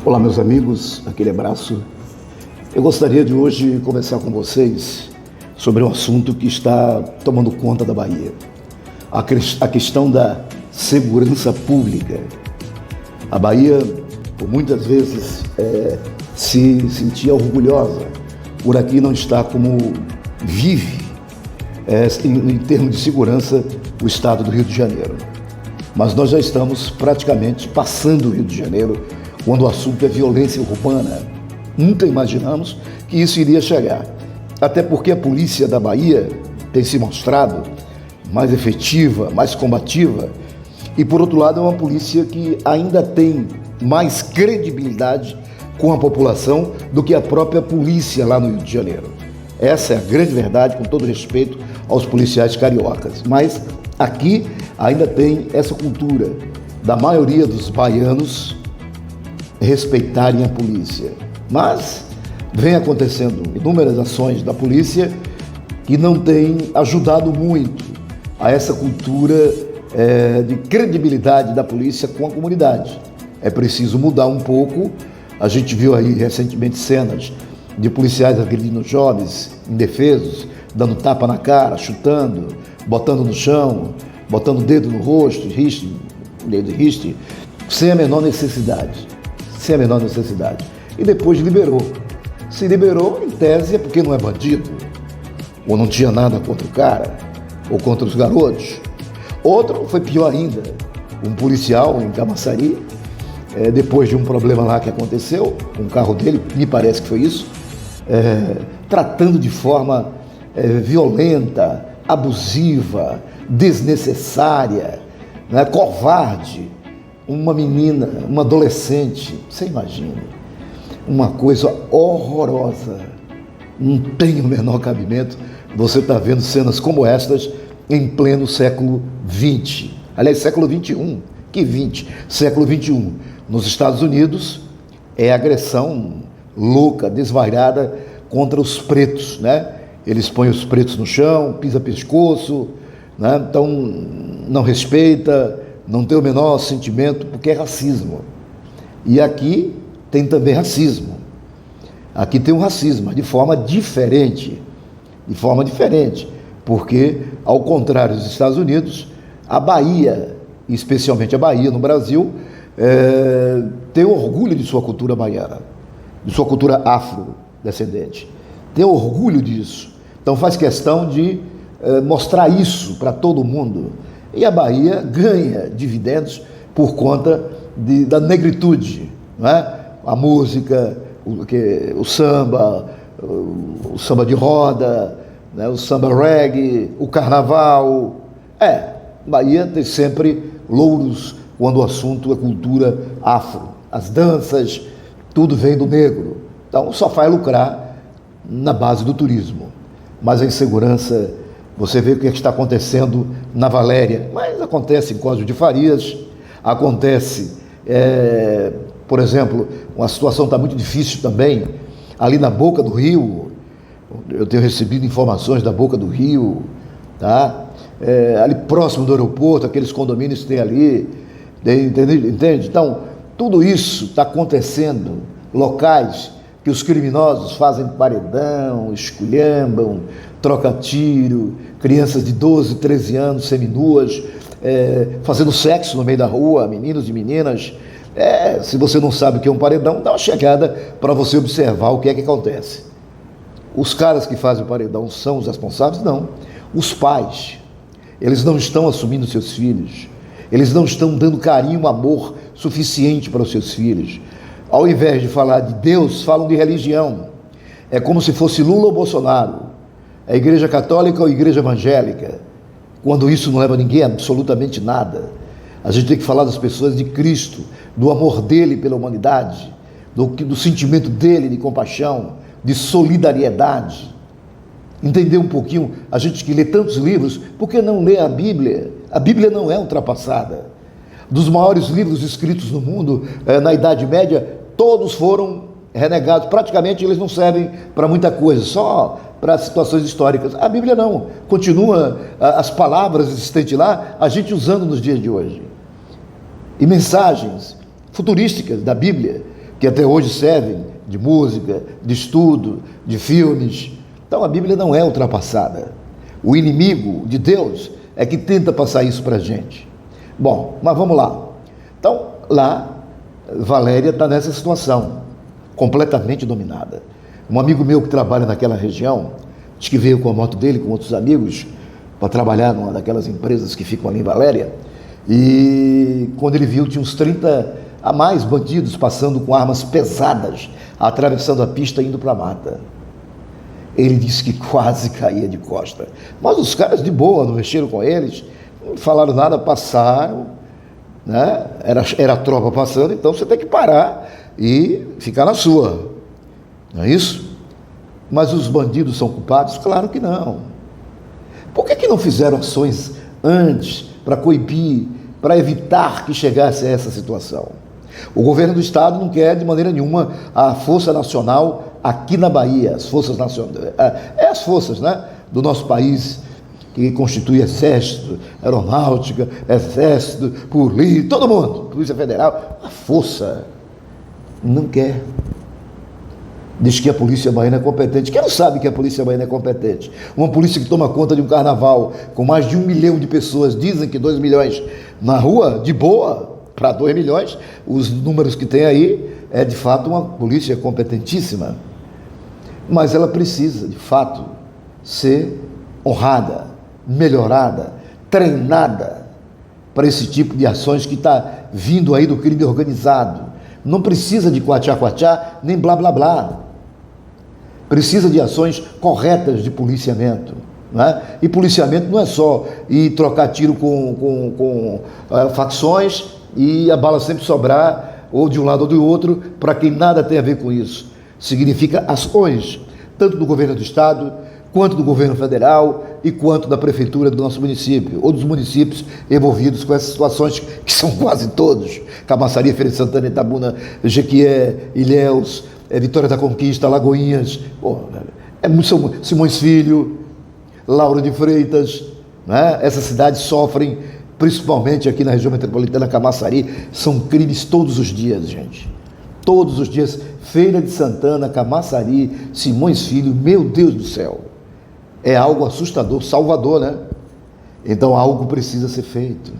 Olá, meus amigos, aquele abraço. Eu gostaria de hoje conversar com vocês sobre um assunto que está tomando conta da Bahia. A questão da segurança pública. A Bahia, por muitas vezes, se sentia orgulhosa por aqui não estar como vive, em termos de segurança, o estado do Rio de Janeiro. Mas nós já estamos praticamente passando o Rio de Janeiro quando o assunto é violência urbana. Nunca imaginamos que isso iria chegar. Até porque a polícia da Bahia tem se mostrado mais efetiva, mais combativa, e por outro lado é uma polícia que ainda tem mais credibilidade com a população do que a própria polícia lá no Rio de Janeiro. Essa é a grande verdade, com todo respeito aos policiais cariocas. Mas aqui ainda tem essa cultura da maioria dos baianos respeitarem a polícia. Mas vem acontecendo inúmeras ações da polícia que não têm ajudado muito a essa cultura de credibilidade da polícia com a comunidade. É preciso mudar um pouco. A gente viu aí recentemente cenas de policiais agredindo jovens indefesos, dando tapa na cara, chutando, botando no chão, botando o dedo no rosto, riste, sem a menor necessidade. E depois liberou. Se liberou, em tese, é porque não é bandido, ou não tinha nada contra o cara, ou contra os garotos. Outro foi pior ainda, um policial em Camaçari, depois de um problema lá que aconteceu, com o carro dele, me parece que foi isso, tratando de forma violenta, abusiva, desnecessária, né, covarde, uma menina, uma adolescente. Você imagina, uma coisa horrorosa, não tem o menor cabimento você está vendo cenas como estas em pleno século XX, aliás, século XXI, que 20? Século XXI. Nos Estados Unidos é agressão louca, desvairada contra os pretos, né? Eles põem os pretos no chão, pisa pescoço, né? Então não respeita, não tem o menor sentimento, porque é racismo. E aqui tem também racismo. Aqui tem um racismo, mas de forma diferente. Porque, ao contrário dos Estados Unidos, a Bahia, especialmente a Bahia no Brasil, tem orgulho de sua cultura baiana, de sua cultura afrodescendente. Tem orgulho disso. Então faz questão de mostrar isso para todo mundo. E a Bahia ganha dividendos por conta da negritude, não é? A música, o samba de roda, né? O samba reggae, o carnaval. Bahia tem sempre louros quando o assunto é cultura afro. As danças, tudo vem do negro. Então só faz lucrar na base do turismo. Mas a insegurança, você vê o que está acontecendo na Valéria, mas acontece em Cosme de Farias, acontece, por exemplo, uma situação está muito difícil também, ali na Boca do Rio. Eu tenho recebido informações da Boca do Rio, tá? Ali próximo do aeroporto, aqueles condomínios que tem ali, entende? Então, tudo isso está acontecendo, locais que os criminosos fazem paredão, esculhambam, troca tiro, crianças de 12, 13 anos, seminuas, fazendo sexo no meio da rua, meninos e meninas. Se você não sabe o que é um paredão, dá uma chegada para você observar o que é que acontece. Os caras que fazem o paredão são os responsáveis? Não. Os pais, eles não estão assumindo seus filhos, eles não estão dando carinho, amor suficiente para os seus filhos. Ao invés de falar de Deus, falam de religião. É como se fosse Lula ou Bolsonaro, a igreja católica ou a igreja evangélica, quando isso não leva ninguém a absolutamente nada. A gente tem que falar das pessoas de Cristo, do amor dele pela humanidade, do sentimento dele de compaixão, de solidariedade. Entender um pouquinho, a gente que lê tantos livros, por que não lê a Bíblia? A Bíblia não é ultrapassada. Dos maiores livros escritos no mundo, na Idade Média, todos foram renegados. Praticamente eles não servem para muita coisa, só para situações históricas. A Bíblia não. Continua as palavras existentes lá, a gente usando nos dias de hoje. E mensagens futurísticas da Bíblia que até hoje servem de música, de estudo, de filmes. Então a Bíblia não é ultrapassada. O inimigo de Deus é que tenta passar isso para a gente. Bom, mas vamos lá. Então, lá, Valéria está nessa situação, completamente dominada. Um amigo meu que trabalha naquela região, diz que veio com a moto dele, com outros amigos, para trabalhar numa daquelas empresas que ficam ali em Valéria, e quando ele viu, tinha uns 30 a mais bandidos passando com armas pesadas, atravessando a pista, indo para a mata. Ele disse que quase caía de costa. Mas os caras de boa, não mexeram com eles, não falaram nada, passaram, né? Era a tropa passando, então você tem que parar e ficar na sua. Não é isso? Mas os bandidos são culpados? Claro que não. Por que não fizeram ações antes para coibir, para evitar que chegasse a essa situação? O governo do estado não quer de maneira nenhuma a Força Nacional aqui na Bahia, as forças nacionais, as forças, né, do nosso país, que constitui Exército, Aeronáutica, Exército, Polícia, todo mundo, Polícia Federal, a força não quer. Diz que a polícia baiana é competente. Quem não sabe que a polícia baiana é competente? Uma polícia que toma conta de um carnaval com mais de 1 milhão de pessoas, dizem que 2 milhões na rua, de boa, para 2 milhões, os números que tem aí, é de fato uma polícia competentíssima. Mas ela precisa, de fato, ser honrada, melhorada, treinada para esse tipo de ações que está vindo aí do crime organizado. Não precisa de quatiá, nem blá, blá, blá. Precisa de ações corretas de policiamento. Não é? E policiamento não é só ir trocar tiro com facções e a bala sempre sobrar, ou de um lado ou do outro, para quem nada tem a ver com isso. Significa ações, tanto do governo do estado, quanto do governo federal e quanto da prefeitura do nosso município, ou dos municípios envolvidos com essas situações, que são quase todos: Camaçari, Feira de Santana, Itabuna, Jequié, Ilhéus, Vitória da Conquista, Lagoinhas, são Simões Filho, Lauro de Freitas, né? Essas cidades sofrem, principalmente aqui na região metropolitana, Camaçari, são crimes todos os dias, gente. Todos os dias, Feira de Santana, Camaçari, Simões Filho, meu Deus do céu. É algo assustador, Salvador, né? Então algo precisa ser feito.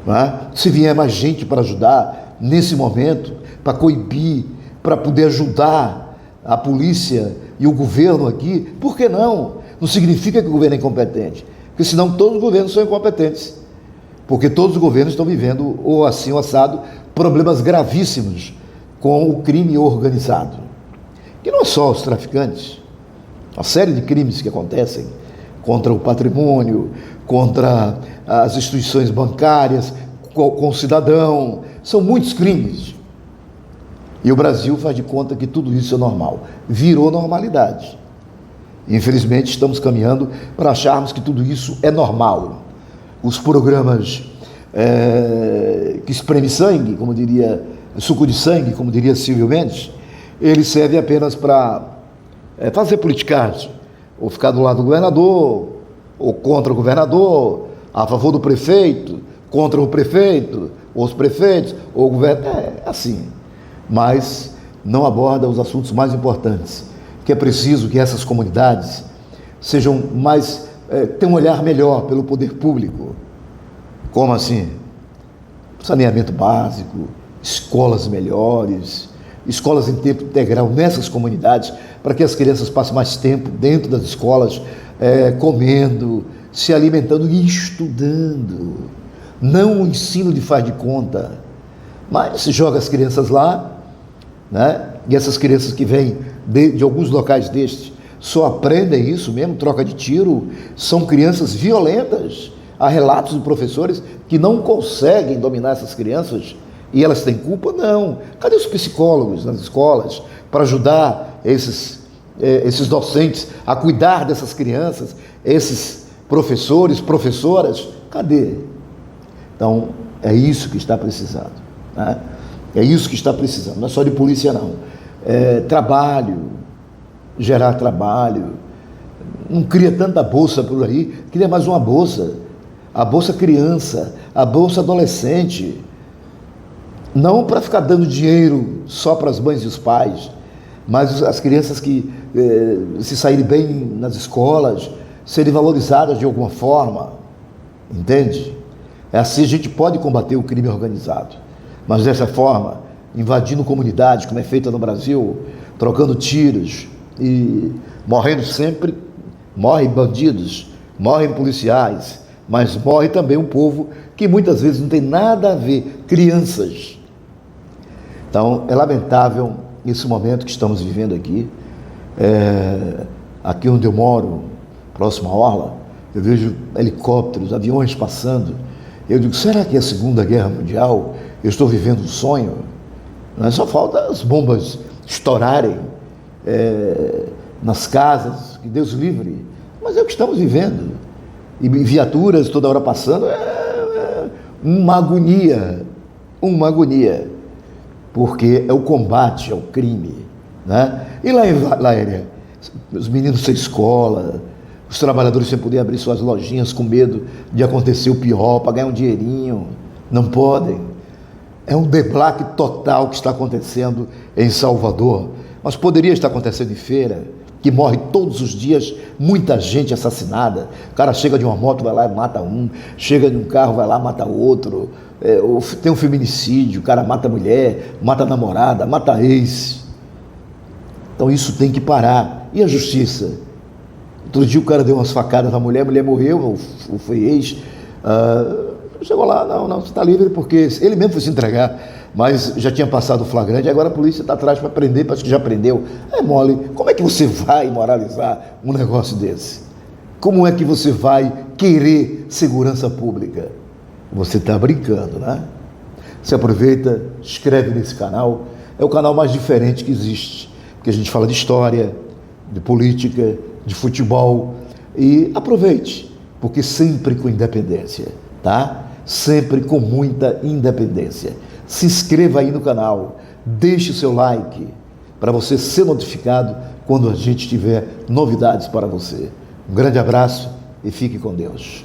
Não é? Se vier mais gente para ajudar, nesse momento, para coibir, para poder ajudar a polícia e o governo aqui, por que não? Não significa que o governo é incompetente, porque senão todos os governos são incompetentes, porque todos os governos estão vivendo, ou assim ou assado, problemas gravíssimos com o crime organizado, que não é só os traficantes, uma série de crimes que acontecem contra o patrimônio, contra as instituições bancárias, com o cidadão, são muitos crimes. E o Brasil faz de conta que tudo isso é normal, virou normalidade. Infelizmente estamos caminhando para acharmos que tudo isso é normal. Os programas que espreme sangue, como diria, suco de sangue, como diria Silvio Mendes, eles servem apenas para fazer politicagem, ou ficar do lado do governador, ou contra o governador, a favor do prefeito, contra o prefeito, ou os prefeitos, ou o governo, assim. Mas não aborda os assuntos mais importantes, que é preciso que essas comunidades sejam mais, tenham um olhar melhor pelo poder público. Como assim? Saneamento básico, escolas melhores, escolas em tempo integral nessas comunidades, para que as crianças passem mais tempo dentro das escolas, comendo, se alimentando e estudando. Não o ensino de faz de conta, mas se joga as crianças lá, né? E essas crianças que vêm de alguns locais destes só aprendem isso mesmo, troca de tiro, são crianças violentas. Há relatos de professores que não conseguem dominar essas crianças e elas têm culpa? Não. Cadê os psicólogos nas escolas para ajudar esses docentes a cuidar dessas crianças, esses professores, professoras? Cadê? Então, é isso que está precisando, né? É isso que está precisando, não é só de polícia não. Trabalho, gerar trabalho. Não cria tanta bolsa por aí, cria mais uma bolsa. A bolsa criança, a bolsa adolescente. Não para ficar dando dinheiro só para as mães e os pais, mas as crianças que se saírem bem nas escolas, serem valorizadas de alguma forma, entende? É assim a gente pode combater o crime organizado, mas dessa forma, invadindo comunidades, como é feito no Brasil, trocando tiros e morrendo sempre, morrem bandidos, morrem policiais, mas morre também um povo que muitas vezes não tem nada a ver, crianças. Então, é lamentável esse momento que estamos vivendo aqui. Aqui onde eu moro, próximo à orla, eu vejo helicópteros, aviões passando. Eu digo, será que é a Segunda Guerra Mundial? Eu estou vivendo um sonho? Não é, só falta as bombas estourarem nas casas, que Deus livre. Mas é o que estamos vivendo. E viaturas toda hora passando, uma agonia, porque é o combate ao crime, né? E lá em Laéria, os meninos sem escola, os trabalhadores sem poder abrir suas lojinhas com medo de acontecer o pior, para ganhar um dinheirinho, não podem. É um deblaque total que está acontecendo em Salvador, mas poderia estar acontecendo em Feira, que morre todos os dias, muita gente assassinada. O cara chega de uma moto, vai lá e mata um, chega de um carro, vai lá e mata outro. Tem um feminicídio, o cara mata a mulher, mata a namorada, mata a ex. Então isso tem que parar. E a justiça? Outro dia o cara deu umas facadas na mulher, a mulher morreu, ou foi ex. Chegou lá, não, você está livre, porque ele mesmo foi se entregar, mas já tinha passado o flagrante, agora a polícia está atrás para prender, parece que já prendeu. É mole. Como é que você vai moralizar um negócio desse? Como é que você vai querer segurança pública? Você está brincando, né? Se aproveita, inscreve nesse canal, é o canal mais diferente que existe, porque a gente fala de história, de política, de futebol, e aproveite, porque sempre com independência, tá? Sempre com muita independência. Se inscreva aí no canal, deixe o seu like, para você ser notificado quando a gente tiver novidades para você. Um grande abraço e fique com Deus.